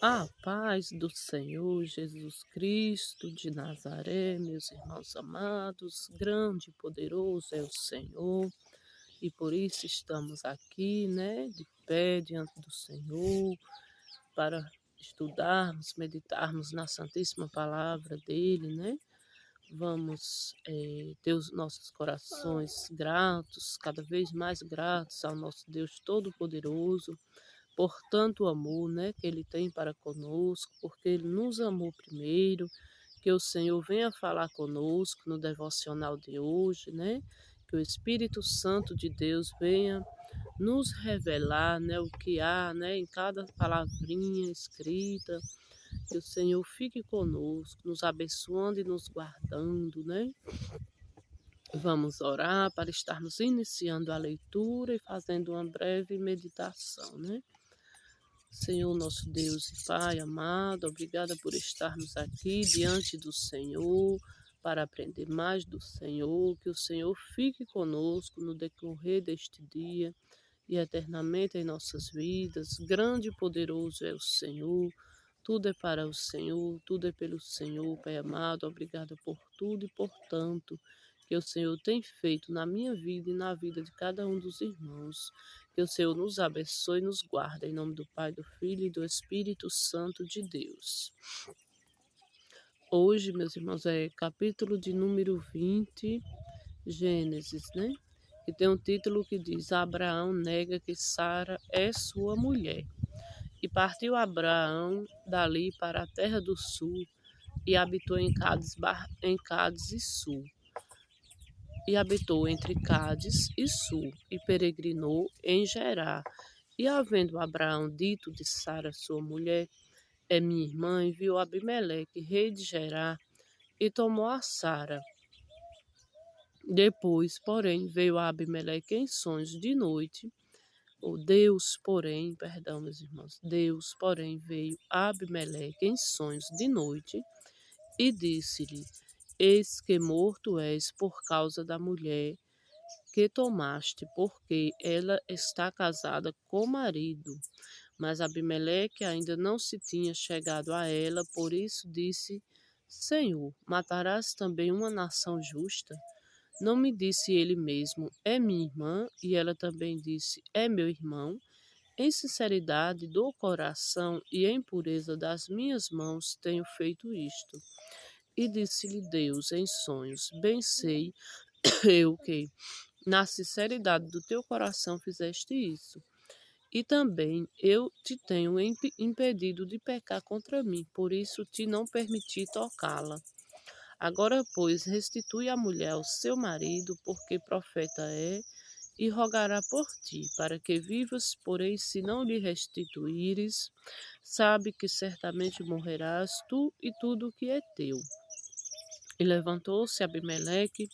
A paz do Senhor Jesus Cristo de Nazaré, meus irmãos amados, grande e poderoso é o Senhor, e por isso estamos aqui, né, de pé diante do Senhor, para estudarmos, meditarmos na Santíssima Palavra dele, né? Vamos ter os nossos corações gratos, cada vez mais gratos ao nosso Deus Todo-Poderoso, por tanto amor, né, que Ele tem para conosco, porque Ele nos amou primeiro, que o Senhor venha falar conosco no devocional de hoje, né, que o Espírito Santo de Deus venha nos revelar, né, o que há, né, em cada palavrinha escrita, que o Senhor fique conosco, nos abençoando e nos guardando, né. Vamos orar para estarmos iniciando a leitura e fazendo uma breve meditação, né. Senhor nosso Deus e Pai amado, obrigada por estarmos aqui diante do Senhor, para aprender mais do Senhor, que o Senhor fique conosco no decorrer deste dia e eternamente em nossas vidas. Grande e poderoso é o Senhor, tudo é para o Senhor, tudo é pelo Senhor, Pai amado, obrigada por tudo e por tanto que o Senhor tem feito na minha vida e na vida de cada um dos irmãos. Que o Senhor nos abençoe e nos guarde, em nome do Pai, do Filho e do Espírito Santo de Deus. Hoje, meus irmãos, é capítulo de número 20, Gênesis, né? Que tem um título que diz: Abraão nega que Sara é sua mulher. E partiu Abraão dali para a terra do sul, e habitou em Cádiz e Sul. E habitou entre Cádiz e Sul, e peregrinou em Gerar. E havendo Abraão dito de Sara sua mulher, é minha irmã, enviou Abimeleque, rei de Gerar, e tomou a Sara. Depois, porém, veio a Abimeleque em sonhos de noite, meus irmãos, Deus, porém, veio a Abimeleque em sonhos de noite e disse-lhe: Eis que morto és por causa da mulher que tomaste, porque ela está casada com o marido. Mas Abimeleque ainda não se tinha chegado a ela, por isso disse: Senhor, matarás também uma nação justa? Não me disse ele mesmo: É minha irmã? E ela também disse: É meu irmão? Em sinceridade do coração e em pureza das minhas mãos tenho feito isto. E disse-lhe Deus em sonhos: Bem sei eu que, na sinceridade do teu coração, fizeste isso. E também eu te tenho impedido de pecar contra mim, por isso te não permiti tocá-la. Agora, pois, restitui a mulher ao seu marido, porque profeta é, e rogará por ti, para que vivas, porém, se não lhe restituíres, sabe que certamente morrerás tu e tudo o que é teu. E levantou-se Abimeleque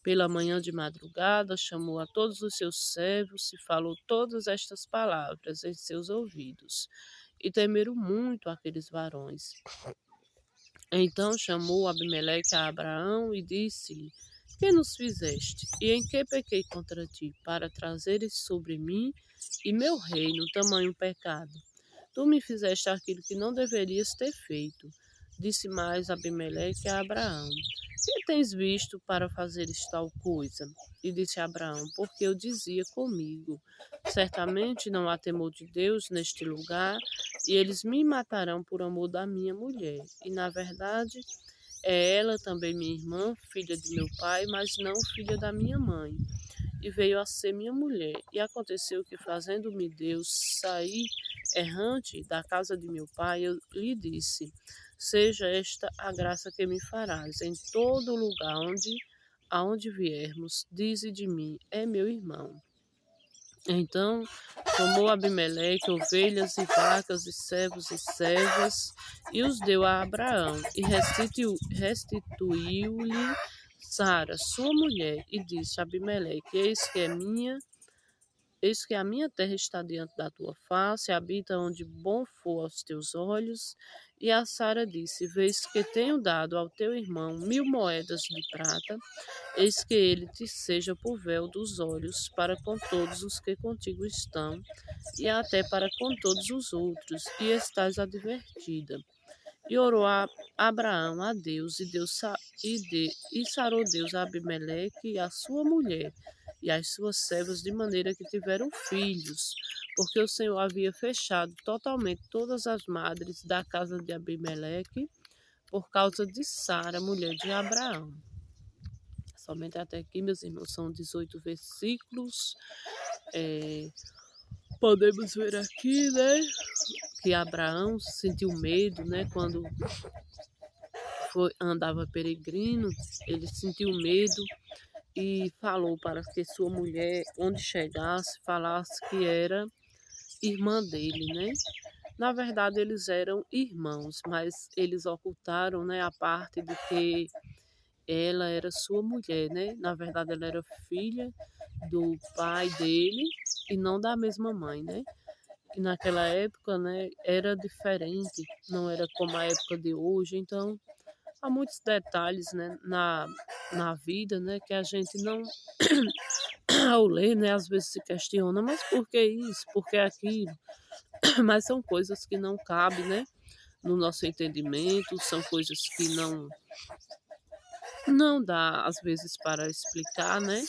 pela manhã de madrugada, chamou a todos os seus servos e falou todas estas palavras em seus ouvidos. E temeram muito aqueles varões. Então chamou Abimeleque a Abraão e disse-lhe: Que nos fizeste? E em que pequei contra ti, para trazeres sobre mim e meu reino tamanho pecado? Tu me fizeste aquilo que não deverias ter feito. Disse mais Abimeleque a Abraão: Que tens visto para fazeres tal coisa? E disse Abraão: Porque eu dizia comigo: Certamente não há temor de Deus neste lugar, e eles me matarão por amor da minha mulher. E na verdade, é ela também minha irmã, filha de meu pai, mas não filha da minha mãe. E veio a ser minha mulher. E aconteceu que, fazendo-me Deus sair errante da casa de meu pai, eu lhe disse: Seja esta a graça que me farás. Em todo lugar aonde viermos, dize de mim: É meu irmão. Então tomou Abimeleque ovelhas e vacas e servos e servas e os deu a Abraão e restituiu-lhe Sara, sua mulher, e disse a Abimeleque: Eis que é minha Eis que a minha terra está diante da tua face, habita onde bom for aos teus olhos. E a Sara disse: Vês que tenho dado ao teu irmão 1000 moedas de prata, eis que ele te seja por véu dos olhos para com todos os que contigo estão, e até para com todos os outros, e estás advertida. E orou a Abraão a Deus, e sarou Deus a Abimeleque e a sua mulher, e as suas servas, de maneira que tiveram filhos, porque o Senhor havia fechado totalmente todas as madres da casa de Abimeleque, por causa de Sara, mulher de Abraão. Somente até aqui, meus irmãos, são 18 versículos. Podemos ver aqui, né, que Abraão sentiu medo, né, quando andava peregrino, ele sentiu medo e falou para que sua mulher, onde chegasse, falasse que era irmã dele, né? Na verdade, eles eram irmãos, mas eles ocultaram, né, a parte de que ela era sua mulher, né? Na verdade, ela era filha do pai dele e não da mesma mãe, né? E naquela época, né, era diferente, não era como a época de hoje, então há muitos detalhes, né, na vida, né, que a gente não, ao ler, né, às vezes se questiona, mas por que isso, por que aquilo? Mas são coisas que não cabem, né, no nosso entendimento, são coisas que não dá, às vezes, para explicar, né,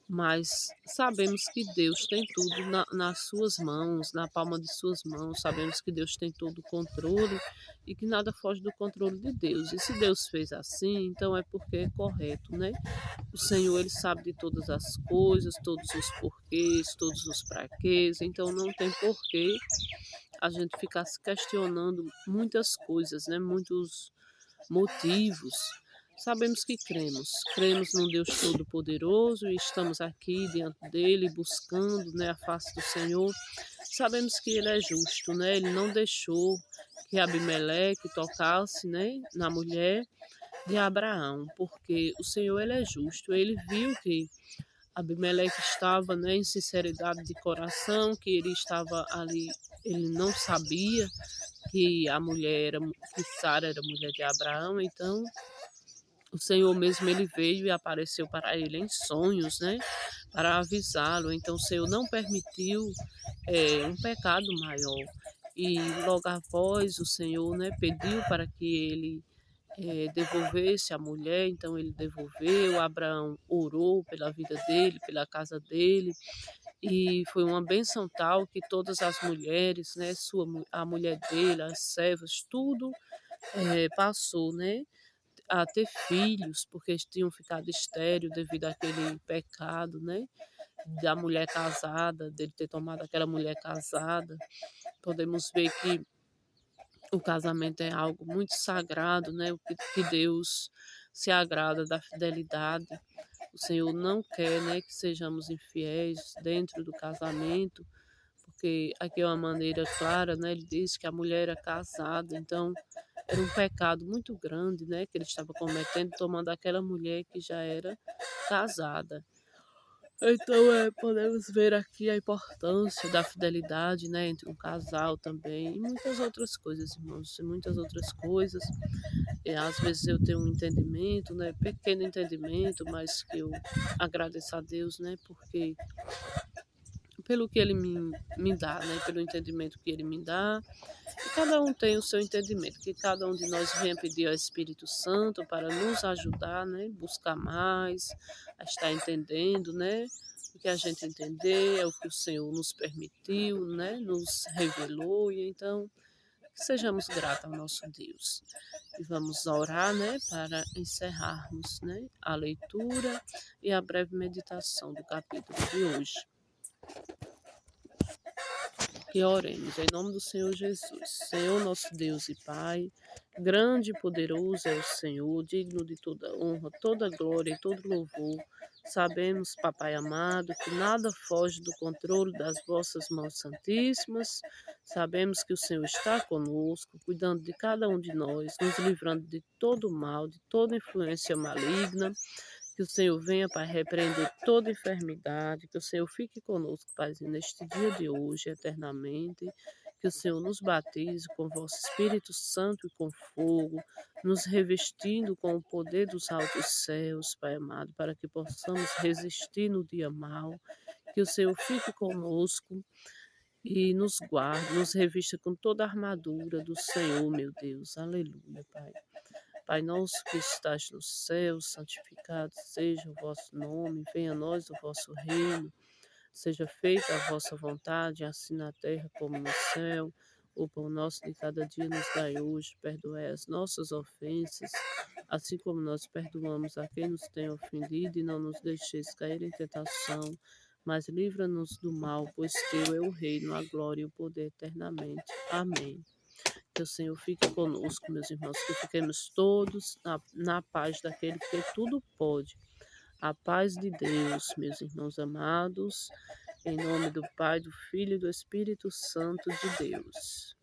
mas sabemos que Deus tem tudo nas suas mãos, na palma de suas mãos. Sabemos que Deus tem todo o controle e que nada foge do controle de Deus. E se Deus fez assim, então é porque é correto, né? O Senhor, ele sabe de todas as coisas, todos os porquês, todos os praquês. Então não tem porquê a gente ficar se questionando muitas coisas, né? Muitos motivos. Sabemos que cremos num Deus Todo-Poderoso e estamos aqui diante dele, buscando, né, a face do Senhor. Sabemos que ele é justo, né? Ele não deixou que Abimeleque tocasse, né, na mulher de Abraão, porque o Senhor, ele é justo. Ele viu que Abimeleque estava, né, em sinceridade de coração, que ele estava ali, ele não sabia que a mulher era, que Sara era mulher de Abraão, então o Senhor mesmo, ele veio e apareceu para ele em sonhos, né, para avisá-lo. Então o Senhor não permitiu um pecado maior. E logo após o Senhor, né, pediu para que ele devolvesse a mulher, então ele devolveu. Abraão orou pela vida dele, pela casa dele, e foi uma benção tal que todas as mulheres, né, a mulher dele, as servas, tudo passou, né, a ter filhos, porque eles tinham ficado estéril devido àquele pecado, né, da mulher casada, dele ter tomado aquela mulher casada. Podemos ver que o casamento é algo muito sagrado, né, o que Deus se agrada da fidelidade. O Senhor não quer, né, que sejamos infiéis dentro do casamento, porque aqui é uma maneira clara, né, ele diz que a mulher era casada, então era um pecado muito grande, né, que ele estava cometendo, tomando aquela mulher que já era casada. Então, podemos ver aqui a importância da fidelidade, né, entre um casal também, e muitas outras coisas, irmãos, e muitas outras coisas. Às vezes eu tenho um entendimento, né, pequeno entendimento, mas que eu agradeço a Deus, né, porque pelo que Ele me dá, né, pelo entendimento que Ele me dá. E cada um tem o seu entendimento, que cada um de nós venha pedir ao Espírito Santo para nos ajudar, né, buscar mais, a estar entendendo, né, o que a gente entender é o que o Senhor nos permitiu, né, nos revelou, e então que sejamos gratos ao nosso Deus. E vamos orar, né, para encerrarmos, né, a leitura e a breve meditação do capítulo de hoje. Que oremos em nome do Senhor Jesus. Senhor, nosso Deus e Pai, grande e poderoso é o Senhor, digno de toda honra, toda glória e todo louvor. Sabemos, Papai amado, que nada foge do controle das vossas mãos santíssimas. Sabemos que o Senhor está conosco, cuidando de cada um de nós, nos livrando de todo mal, de toda influência maligna. Que o Senhor venha, Pai, repreender toda enfermidade, que o Senhor fique conosco, Paizinho, neste dia de hoje, eternamente. Que o Senhor nos batize com o vosso Espírito Santo e com fogo, nos revestindo com o poder dos altos céus, Pai amado, para que possamos resistir no dia mau. Que o Senhor fique conosco e nos guarde, nos revista com toda a armadura do Senhor, meu Deus. Aleluia, Pai. Pai nosso que estás no céu, santificado seja o vosso nome, venha a nós o vosso reino, seja feita a vossa vontade, assim na terra como no céu. O pão nosso de cada dia nos dai hoje, perdoai as nossas ofensas, assim como nós perdoamos a quem nos tem ofendido, e não nos deixeis cair em tentação, mas livra-nos do mal, pois teu é o reino, a glória e o poder eternamente. Amém. Que o Senhor fique conosco, meus irmãos, que fiquemos todos na paz daquele que tudo pode. A paz de Deus, meus irmãos amados, em nome do Pai, do Filho e do Espírito Santo de Deus.